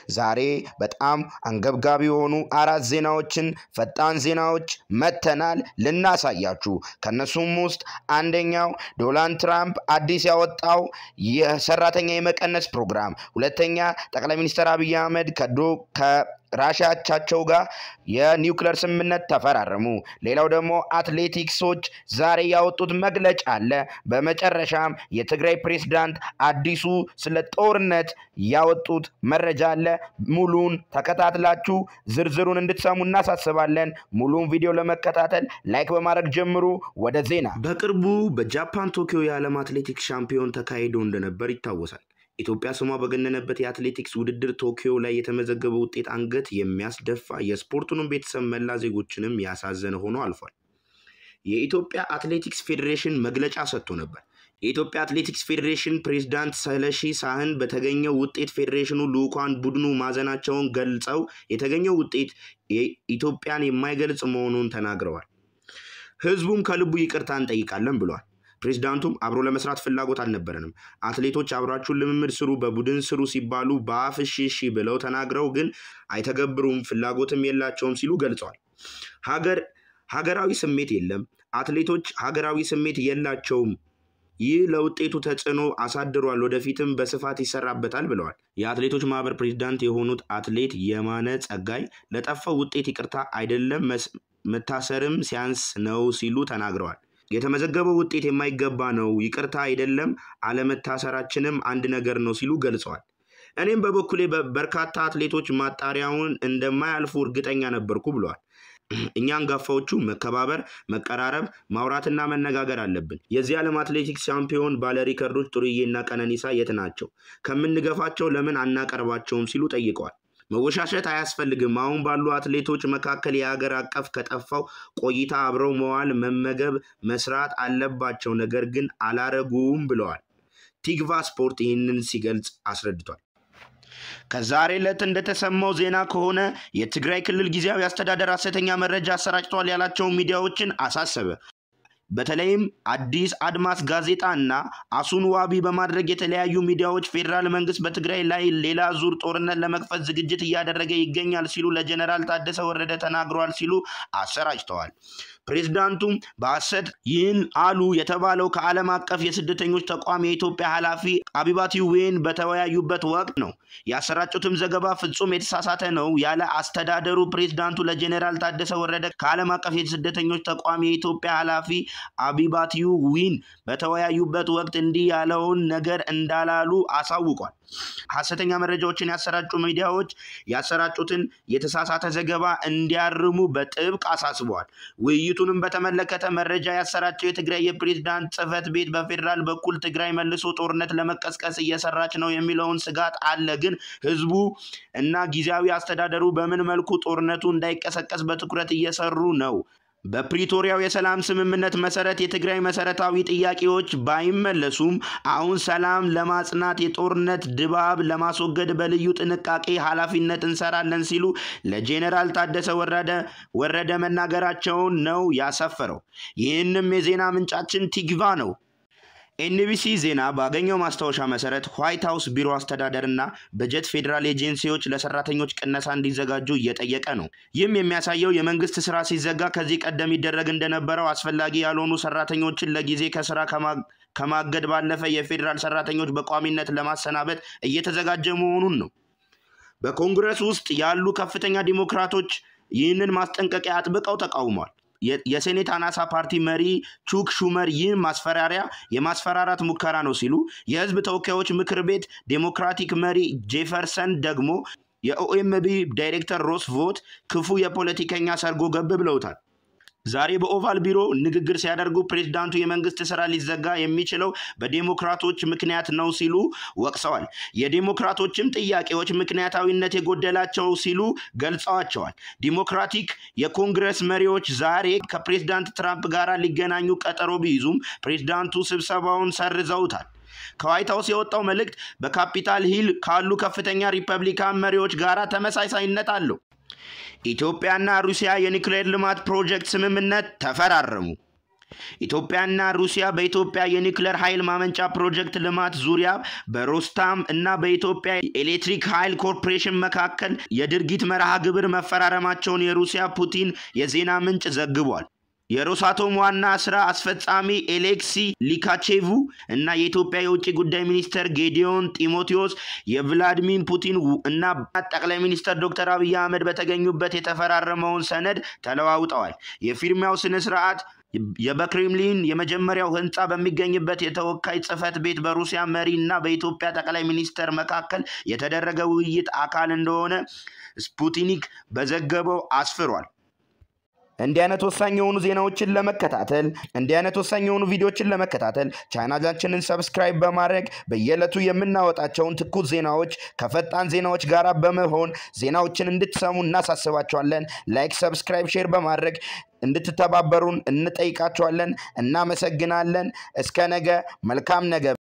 ዛሬ በጣም አንገብጋቢ የሆኑ አራት ዜናዎችን ፈጣን ዜናዎች መተናል ልናሳያችሁ ከነሱም ውስጥ አንደኛው ዶናልድ ትራምፕ አዲስ ያወጣው የሰራተኛ የመቀነስ ፕሮግራም ሁለተኛ ጠቅላይ ሚኒስትር አብይ አህመድ ራሻቻቸው ጋር የኒውክሌር ስምምነት ተፈራረሙ ሌላው ደግሞ አትሌቲክሶች ዛሬ ያወጡት መግለጫ አለ በመጨረሻም የትግራይ ፕሬዝዳንት አዲሱ ስለ ጦርነት ያወጡት መረጃ አለ ሙሉን ተከታትላችሁ ዝርዝሩን እንድትሰሙ እናሳስባለን ሙሉን ቪዲዮ ለመከታተል ላይክ በማድረግ ጀምሩ ወደ ዜና በቅርቡ በጃፓን ቶኪዮ የዓለም አትሌቲክስ ሻምፒዮን ተካሂዶ እንደነበር ይታወሳል ኢትዮጵያ ስሟ በገነነበት የአትሌቲክስ ውድድር ቶኪዮ ላይ የተመዘገበው ውጤት አንገት የሚያስደፋ የስፖርቱንም ቤተሰብ መላ ዜጎችንም ያሳዘነ ሆኖ አልፏል የኢትዮጵያ አትሌቲክስ ፌዴሬሽን መግለጫ ሰጥቶ ነበር የኢትዮጵያ አትሌቲክስ ፌዴሬሽን ፕሬዝዳንት ሰለሺ ሳህን በተገኘው ውጤት ፌዴሬሽኑ ልኡካን ቡድኑ ማዘናቸውን ገልጸው የተገኘው ውጤት ኢትዮጵያን የማይገልጽ መሆኑን ተናግረዋል ህዝቡም ከልቡ ይቅርታ እንጠይቃለን ብሏል ፕሬዝዳንቱም አብሮ ለመስራት ፍላጎት አልነበረንም አትሌቶች አብራችሁን ልምምድ ስሩ በቡድን ስሩ ሲባሉ በአፍሽሽ ብለው ተናግረው ግን አይተገብሩም ፍላጎትም የላቸውም ሲሉ ገልጸዋል ሀገራዊ ስሜት የለም አትሌቶች ሀገራዊ ስሜት የላቸውም ይህ ለውጤቱ ተጽዕኖ አሳድሯል ወደፊትም በስፋት ይሰራበታል ብለዋል የአትሌቶች ማህበር ፕሬዝዳንት የሆኑት አትሌት የማነ ጸጋይ ለጠፋው ውጤት ይቅርታ አይደለም መታሰርም ሲያንስ ነው ሲሉ ተናግረዋል የተመዘገበው ውጤት የማይገባ ነው ይቅርታ አይደለም አለመታሰራችንም አንድ ነገር ነው ሲሉ ገልጸዋል እኔም በበኩሌ በርካታ አትሌቶች ማጣሪያውን እንደማያልፉ እርግጠኛ ነበርኩ ብለዋል እኛን ጋፋዎቹ መከባበር መቀራረብ ማውራትና መነጋገር አለብን የዚህ ዓለም አትሌቲክስ ሻምፒዮን ባለ ሪከርዶች ጥሩዬና ቀነኒሳ የት ናቸው ከምንገፋቸው ለምን አናቀርባቸውም ሲሉ ጠይቀዋል መወሻሸት አያስፈልግም አሁን ባሉ አትሌቶች መካከል የሀገር አቀፍ ከጠፋው ቆይታ አብረው መዋል መመገብ መስራት አለባቸው ነገር ግን አላረጉም ብለዋል ቲግቫ ስፖርት ይህንን ሲገልጽ አስረድቷል ከዛሬ ዕለት እንደተሰማው ዜና ከሆነ የትግራይ ክልል ጊዜያዊ አስተዳደር ሐሰተኛ መረጃ አሰራጭቷል ያላቸው ሚዲያዎችን አሳሰበ በተለይም አዲስ አድማስ ጋዜጣና አሱን ዋቢ በማድረግ የተለያዩ ሚዲያዎች ፌደራል መንግስት በትግራይ ላይ ሌላ ዙር ጦርነት ለመክፈት ዝግጅት እያደረገ ይገኛል ሲሉ ለጀነራል ታደሰ ወረደ ተናግረዋል ሲሉ አሰራጭተዋል ፕሬዝዳንቱም በሐሰት ይህን አሉ የተባለው ከዓለም አቀፍ የስደተኞች ተቋም የኢትዮጵያ ኃላፊ አቢባት ዩዌን በተወያዩበት ወቅት ነው ያሰራጩትም ዘገባ ፍጹም የተሳሳተ ነው ያለ አስተዳደሩ ፕሬዝዳንቱ ለጀነራል ታደሰ ወረደ ከዓለም አቀፍ የስደተኞች ተቋም የኢትዮጵያ ኃላፊ አቢባት ዩዌን በተወያዩበት ወቅት እንዲህ ያለውን ነገር እንዳላሉ አሳውቋል ሐሰተኛ መረጃዎችን ያሰራጩ ሚዲያዎች ያሰራጩትን የተሳሳተ ዘገባ እንዲያርሙ በጥብቅ አሳስበዋል ውይይቱንም በተመለከተ መረጃ ያሰራጨው የትግራይ የፕሬዝዳንት ጽህፈት ቤት በፌደራል በኩል ትግራይ መልሶ ጦርነት ለመቀስቀስ እየሰራች ነው የሚለውን ስጋት አለ ግን ህዝቡ እና ጊዜያዊ አስተዳደሩ በምን መልኩ ጦርነቱ እንዳይቀሰቀስ በትኩረት እየሰሩ ነው በፕሪቶሪያው የሰላም ስምምነት መሰረት የትግራይ መሰረታዊ ጥያቄዎች ባይመለሱም አሁን ሰላም ለማጽናት የጦርነት ድባብ ለማስወገድ በልዩ ጥንቃቄ ኃላፊነት እንሰራለን ሲሉ ለጀነራል ታደሰ ወረደ መናገራቸውን ነው ያሰፈረው ይህንም የዜና ምንጫችን ቲግቫ ነው ኤንቢሲ ዜና ባገኘው ማስታወሻ መሰረት ዋይት ሃውስ ቢሮ አስተዳደርና በጀት ፌደራል ኤጀንሲዎች ለሰራተኞች ቅነሳ እንዲዘጋጁ እየጠየቀ ነው ይህም የሚያሳየው የመንግስት ስራ ሲዘጋ ከዚህ ቀደም ይደረግ እንደነበረው አስፈላጊ ያልሆኑ ሰራተኞችን ለጊዜ ከስራ ከማገድ ባለፈ የፌደራል ሰራተኞች በቋሚነት ለማሰናበት እየተዘጋጀ መሆኑን ነው በኮንግረስ ውስጥ ያሉ ከፍተኛ ዲሞክራቶች ይህንን ማስጠንቀቂያ አጥብቀው ተቃውመዋል የሴኔት አናሳ ፓርቲ መሪ ቹክ ሹመር ይህ የማስፈራራት ሙከራ ነው ሲሉ የህዝብ ተወካዮች ምክር ቤት ዴሞክራቲክ መሪ ጄፈርሰን ደግሞ የኦኤምቢ ዳይሬክተር ሮስ ቮት ክፉ የፖለቲከኛ ሰርጎ ገብ ብለውታል ዛሬ በኦቫል ቢሮ ንግግር ሲያደርጉ ፕሬዝዳንቱ የመንግስት ስራ ሊዘጋ የሚችለው በዲሞክራቶች ምክንያት ነው ሲሉ ወቅሰዋል የዲሞክራቶችም ጥያቄዎች ምክንያታዊነት የጎደላቸው ሲሉ ገልጸዋቸዋል ዲሞክራቲክ የኮንግረስ መሪዎች ዛሬ ከፕሬዝዳንት ትራምፕ ጋር ሊገናኙ ቀጠሮ ቢይዙም ፕሬዝዳንቱ ስብሰባውን ሰርዘውታል ከዋይት ሃውስ የወጣው መልእክት በካፒታል ሂል ካሉ ከፍተኛ ሪፐብሊካን መሪዎች ጋር ተመሳሳይነት አለው ኢትዮጵያና ሩሲያ የኒውክሌር ልማት ፕሮጀክት ስምምነት ተፈራረሙ ኢትዮጵያና ሩሲያ በኢትዮጵያ የኒውክሌር ኃይል ማመንጫ ፕሮጀክት ልማት ዙሪያ በሮስታም እና በኢትዮጵያ ኤሌክትሪክ ኃይል ኮርፖሬሽን መካከል የድርጊት መርሃ ግብር መፈራረማቸውን የሩሲያ ፑቲን የዜና ምንጭ ዘግቧል። የሮሳቶም ዋና ስራ አስፈጻሚ ኤሌክሲ ሊካቼቭ እና የኢትዮጵያ የውጭ ጉዳይ ሚኒስትር ጌዲዮን ጢሞቴዎስ የቭላዲሚር ፑቲን እና ጠቅላይ ሚኒስትር ዶክተር አብይ አህመድ በተገኙበት የተፈራረመውን ሰነድ ተለዋውጠዋል። የፊርማው ስነ ስርዓት የበክሬምሊን የመጀመሪያው ህንጻ በሚገኝበት የተወካይ ጽህፈት ቤት በሩሲያ መሪ እና በኢትዮጵያ ጠቅላይ ሚኒስትር መካከል የተደረገ ውይይት አካል እንደሆነ ስፑትኒክ በዘገበው አስፍሯል። እንዲህ አይነት ወሳኝ የሆኑ ዜናዎችን ለመከታተል ቪዲዮዎችን ለመከታተል ቻናላችንን ሰብስክራይብ በማድረግ በየዕለቱ የምናወጣቸውን ትኩስ ዜናዎች ከፈጣን ዜናዎች ጋር በመሆን ዜናዎችን እንድትሰሙ እናሳስባችኋለን። ላይክ፣ ሰብስክራይብ፣ ሼር በማድረግ እንድትተባበሩን እንጠይቃችኋለን። እናመሰግናለን። እስከ ነገ መልካም ነገ